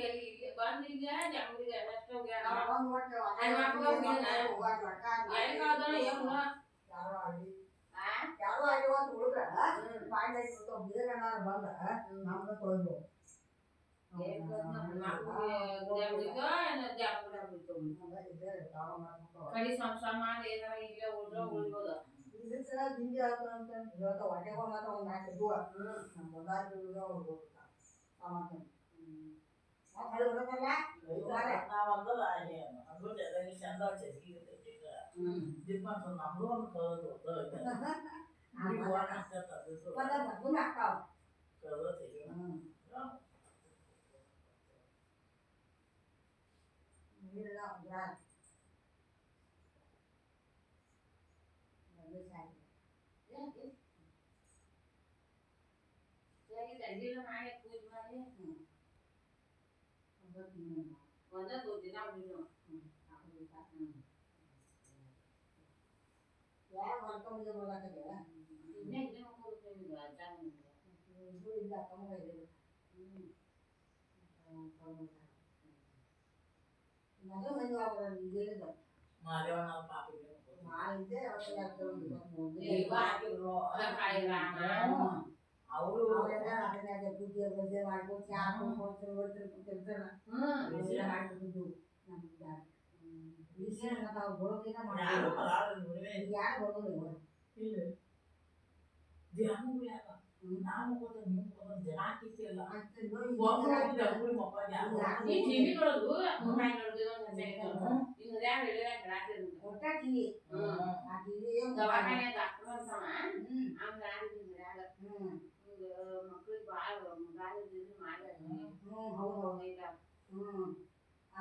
ಎಲ್ಲಿ ಬಂದಿಲ್ಲ ಜಂಗಲಿಗೆ ಅಷ್ಟು ಹೋಗ್ಯಾರ ಒಂದು ಒಟ್ಟು ಯಾರೋ ಅಲ್ಲಿ ಒಂದು ಹುಡುಗ್ರ ಬಾಂಡ್ ಆಯ್ತು ಬೀರಣ್ಣ ಬಂದ ನಮ್ದು ತೊಳ್ದು ಕಡಿ ಸಂಸಾರ ಮಾಡಿ ಏನಾರ ಇಲ್ಲೇ ಉಳ್ಬೋದು ಇದಕ್ಕೆ ಹಿಂದಿ ಆಯ್ತು ಅಂತ ಇವತ್ತು ಹೊಟ್ಟೆಗೆ ಮಾತ್ರ ಒಂದು ಹಾಕಿದ್ವು ನಮ್ಮ ಮೊದಲು ಅವ್ರು ಸಾಮಾನು ಮಾಡಿ ಪೂಜೆ ಮಾಡಿ ಒಂದೊಂದು ದಿನ ಬಿಡು ಯಾರು ಮಾಡ್ಕೊಂಡು ಬರೋಕ್ಕಾಗಲ್ಲ ಇನ್ನೇ ಇನ್ನೇ ಹೋಗ್ತೀವಿ ಇಲ್ಲ ಕಮ್ಮಿ ಇದೆ ಮಗ ಮನೆ ಹೋಗೋದು ಇದೇನಿದೆ ಮಾದೇವನ ಪಾಪಿ ಮಾಡಿದ್ದೆ ಅವರು ಅದನ್ನ ಪೂಜೆ ಬಜೆ ಮಾಡ್ಕೊಂಡು ಚಾ ಹಾಕೊಂಡು ಕೊಡ್ತಿರ್ತಾರೆ ಮಾಡ್ಕೊಂಡು ನಮ್ಗೆ ವಿಷಯ ನಾವು ಬರೋದಿನ ಯಾರು ಬರೋದಿಲ್ಲ ಇಲ್ಲ ಧ್ಯಾನ ನಾನು ಜನ ಹಾಕಿಲ್ಲ ಟಿವಿ ನೋಡೋದು ಮೊಬೈಲ್ ನೋಡೋದು ಇನ್ನು ಒಟ್ಟ ಟಿವಿ ಆ ಟಿವಿ ದವಾಖಾನೆ ಮಕ್ಳಿಗೆ ಭಾಳ ಗಾಳಿ ಮಾಡ್ಯಾರ ಹೌದು